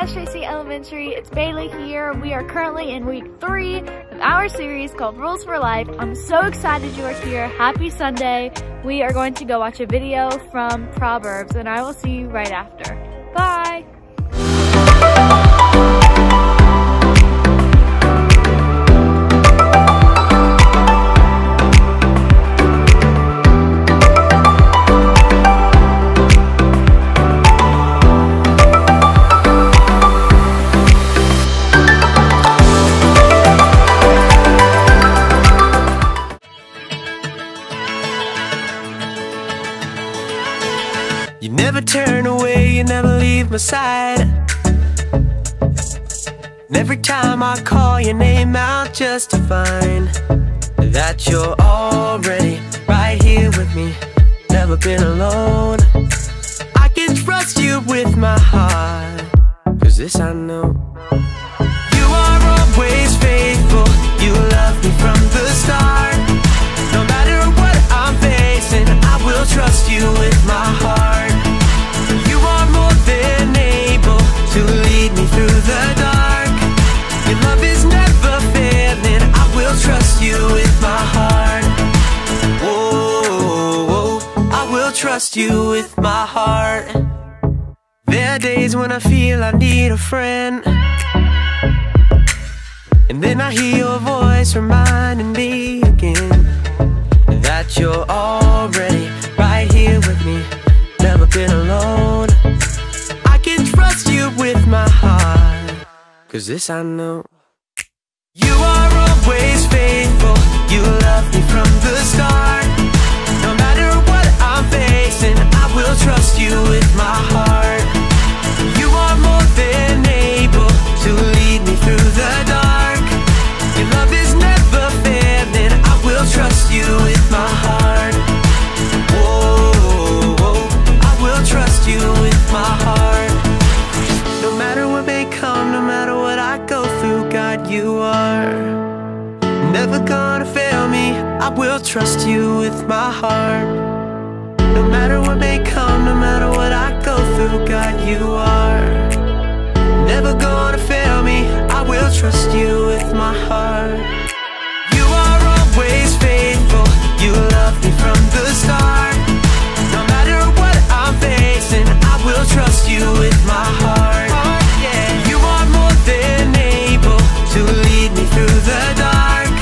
SJC Elementary. It's Bailey here. We are currently in week 3 of our series called Rules for Life. I'm so excited you are here. Happy Sunday. We are going to go watch a video from Proverbs, and I will see you right after. Bye. You never turn away, you never leave my side. And every time I call your name out just to find that you're already right here with me, never been alone. I can trust you with my heart, 'cause this I know. You are always faithful, you love me from the start. No matter what I'm facing, I will trust you with my heart. You are more than able to lead me through the dark. Your love is never failing, I will trust you with my heart. Whoa, I will trust you with my heart. There are days when I feel I need a friend, and then I hear your voice reminding me again that you're already right here with me, never been alone. I can trust you with my heart, 'cause this I know. You are always faithful, you love me from the start. No matter what I'm facing, I will trust you with my heart. You are more than able to lead me through the dark. Your love is never failing, I will trust you with my heart. Whoa, I will trust you with my heart. No matter what may come, no matter what I go through, God, you are never gonna fail me, I will trust you with my heart. No matter what may come, no matter what I go through, God, you are never gonna fail me, I will trust you with my heart. You are always faithful, you love me from the start. No matter what I'm facing, I will trust you with my heart. You are more than able to lead me through the dark.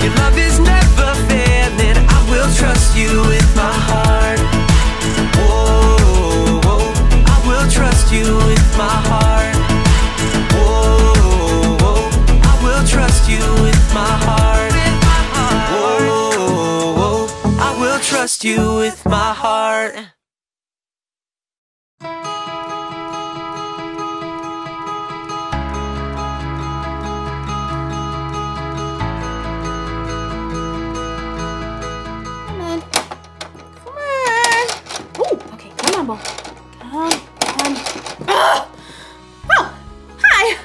Your love is never failing, I will trust you with my heart. Whoa, I will trust you with my heart. Whoa, I will trust you with my heart. Whoa, I will trust you with my heart. Come on, oh, hi!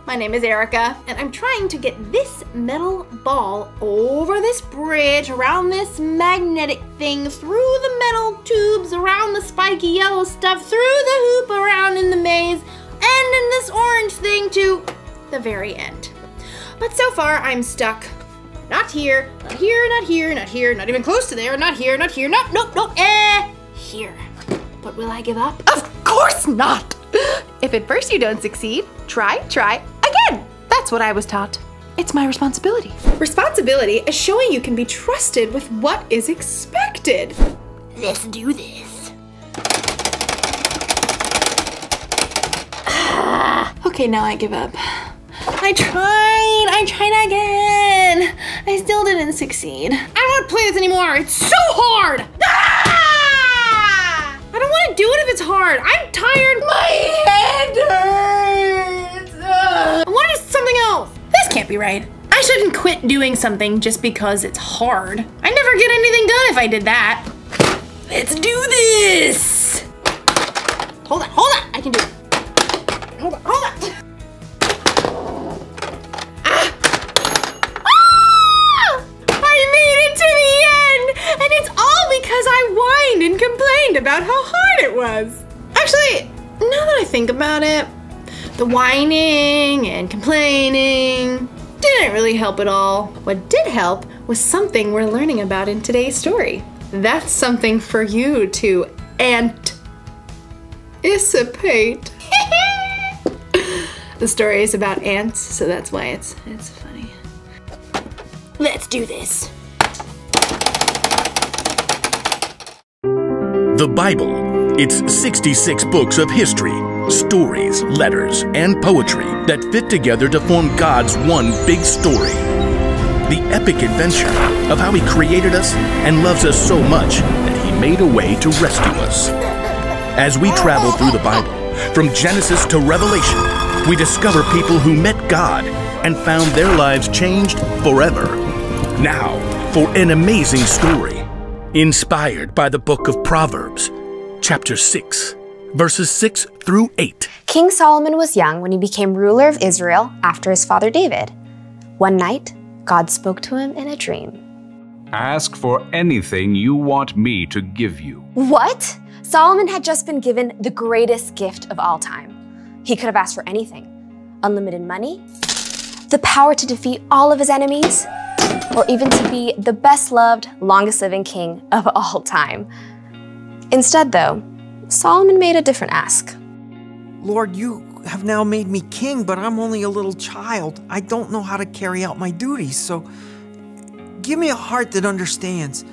My name is Erica, and I'm trying to get this metal ball over this bridge, around this magnetic thing, through the metal tubes, around the spiky yellow stuff, through the hoop, around in the maze, and in this orange thing to the very end. But so far, I'm stuck. Not here, not here, not here, not here, not even close to there, not here, not here, nope, here. But will I give up? Of course not! If at first you don't succeed, try again. That's what I was taught. It's my responsibility. Responsibility is showing you can be trusted with what is expected. Let's do this. Okay, now I give up. I tried again. I still didn't succeed. I don't want to play this anymore. It's so hard. I don't want to do it if it's hard. I'm tired. My head hurts. I want to do something else. This can't be right. I shouldn't quit doing something just because it's hard. I'd never get anything done if I did that. Let's do this. Hold on. I can do it. Hold on. I made it to the end, and it's all because I whined and complained about how hard it was. Actually, now that I think about it, The whining and complaining didn't really help at all. What did help was something we're learning about in today's story. That's something for you to anticipate. The story is about ants, so that's why it's funny. Let's do this. The Bible. It's 66 books of history, stories, letters, and poetry that fit together to form God's one big story. The epic adventure of how He created us and loves us so much that He made a way to rescue us. As we travel through the Bible, from Genesis to Revelation, we discover people who met God and found their lives changed forever. Now, for an amazing story, inspired by the book of Proverbs, chapter 6, verses 6 through 8. King Solomon was young when he became ruler of Israel after his father David. One night, God spoke to him in a dream. Ask for anything you want me to give you. What? Solomon had just been given the greatest gift of all time. He could have asked for anything. Unlimited money, the power to defeat all of his enemies, or even to be the best-loved, longest-living king of all time. Instead, though, Solomon made a different ask. Lord, you have now made me king, but I'm only a little child. I don't know how to carry out my duties, so give me a heart that understands.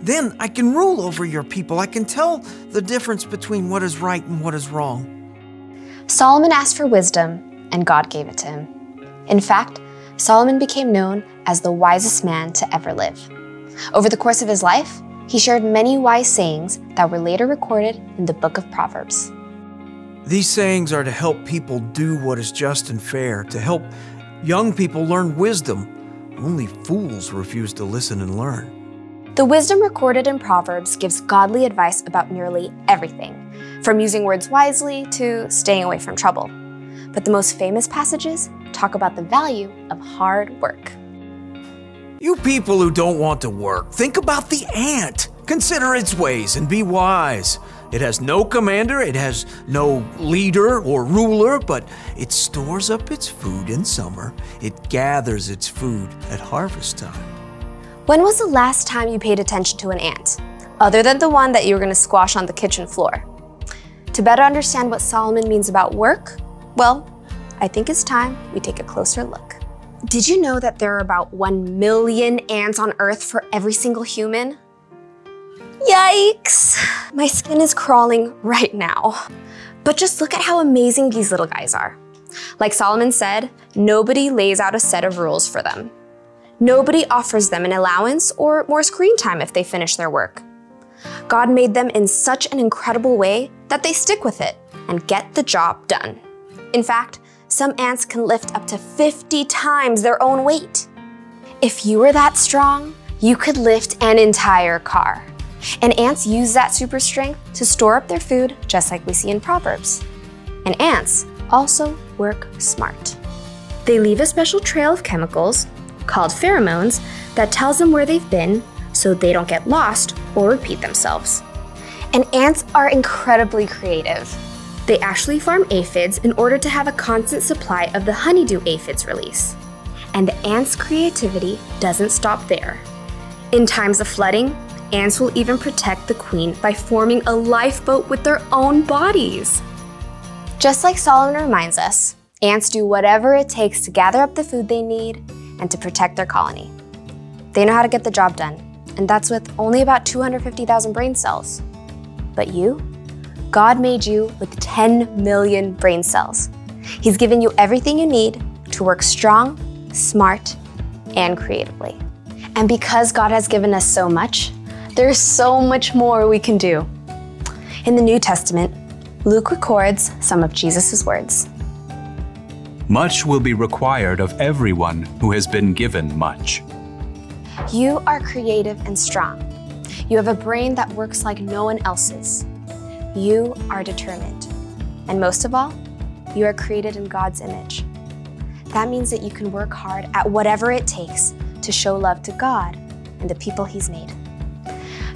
Then I can rule over your people. I can tell the difference between what is right and what is wrong. Solomon asked for wisdom, and God gave it to him. In fact, Solomon became known as the wisest man to ever live. Over the course of his life, he shared many wise sayings that were later recorded in the book of Proverbs. These sayings are to help people do what is just and fair, to help young people learn wisdom. Only fools refuse to listen and learn. The wisdom recorded in Proverbs gives godly advice about nearly everything, from using words wisely to staying away from trouble. But the most famous passages talk about the value of hard work. You people who don't want to work, think about the ant. Consider its ways and be wise. It has no commander, it has no leader or ruler, but it stores up its food in summer. It gathers its food at harvest time. When was the last time you paid attention to an ant, other than the one that you were going to squash on the kitchen floor? To better understand what Solomon means about work, well, I think it's time we take a closer look. Did you know that there are about 1 million ants on Earth for every single human? Yikes! My skin is crawling right now. But just look at how amazing these little guys are. Like Solomon said, nobody lays out a set of rules for them. Nobody offers them an allowance or more screen time if they finish their work. God made them in such an incredible way that they stick with it and get the job done. In fact, some ants can lift up to 50 times their own weight. If you were that strong, you could lift an entire car. And ants use that super strength to store up their food, just like we see in Proverbs. And ants also work smart. They leave a special trail of chemicals, called pheromones, that tells them where they've been so they don't get lost or repeat themselves. And ants are incredibly creative. They actually farm aphids in order to have a constant supply of the honeydew aphids release. And the ants' creativity doesn't stop there. In times of flooding, ants will even protect the queen by forming a lifeboat with their own bodies. Just like Solomon reminds us, ants do whatever it takes to gather up the food they need and to protect their colony. They know how to get the job done, and that's with only about 250,000 brain cells. But you? God made you with 10 million brain cells. He's given you everything you need to work strong, smart, and creatively. And because God has given us so much, there's so much more we can do. In the New Testament, Luke records some of Jesus' words. Much will be required of everyone who has been given much. You are creative and strong. You have a brain that works like no one else's. You are determined. And most of all, you are created in God's image. That means that you can work hard at whatever it takes to show love to God and the people He's made.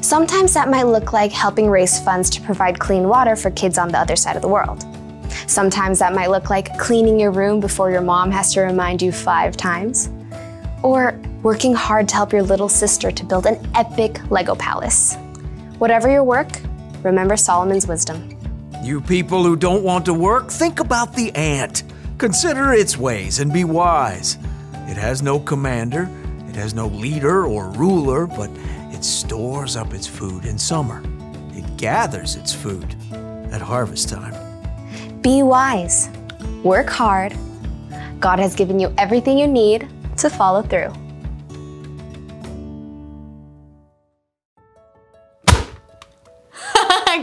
Sometimes that might look like helping raise funds to provide clean water for kids on the other side of the world. Sometimes that might look like cleaning your room before your mom has to remind you 5 times. Or working hard to help your little sister to build an epic Lego palace. Whatever your work, remember Solomon's wisdom. You people who don't want to work, think about the ant. Consider its ways and be wise. It has no commander, it has no leader or ruler, but it stores up its food in summer. It gathers its food at harvest time. Be wise. Work hard. God has given you everything you need to follow through.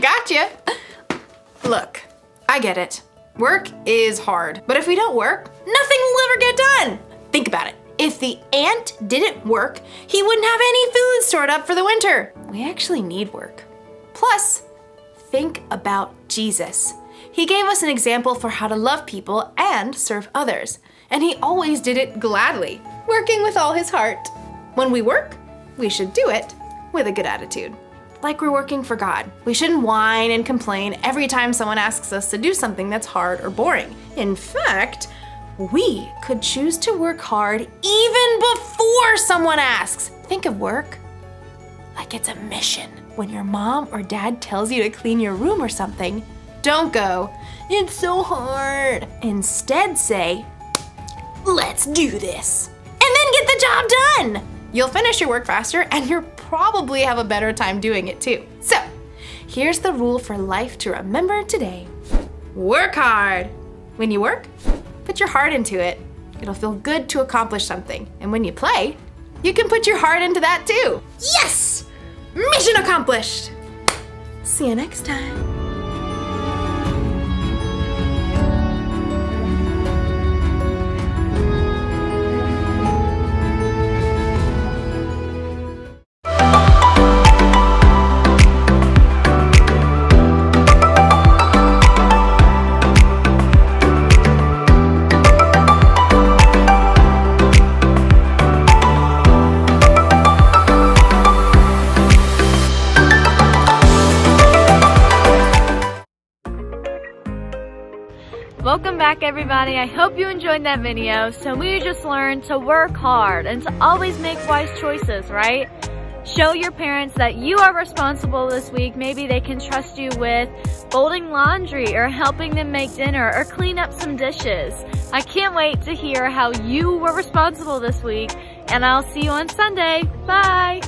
Gotcha. Look, I get it. Work is hard, but if we don't work, nothing will ever get done. Think about it. If the ant didn't work, he wouldn't have any food stored up for the winter. We actually need work. Plus, think about Jesus. He gave us an example for how to love people and serve others, and he always did it gladly, working with all his heart. When we work, we should do it with a good attitude. Like we're working for God. We shouldn't whine and complain every time someone asks us to do something that's hard or boring. In fact, we could choose to work hard even before someone asks. Think of work like it's a mission. When your mom or dad tells you to clean your room or something, don't go, "It's so hard." Instead say, "Let's do this." And then get the job done. You'll finish your work faster and you'll probably have a better time doing it too. So, here's the rule for life to remember today. Work hard. When you work, put your heart into it. It'll feel good to accomplish something. And when you play, you can put your heart into that too. Yes! Mission accomplished! See you next time. Welcome back everybody, I hope you enjoyed that video. So we just learned to work hard and to always make wise choices, right? Show your parents that you are responsible this week. Maybe they can trust you with folding laundry or helping them make dinner or clean up some dishes. I can't wait to hear how you were responsible this week, and I'll see you on Sunday. Bye!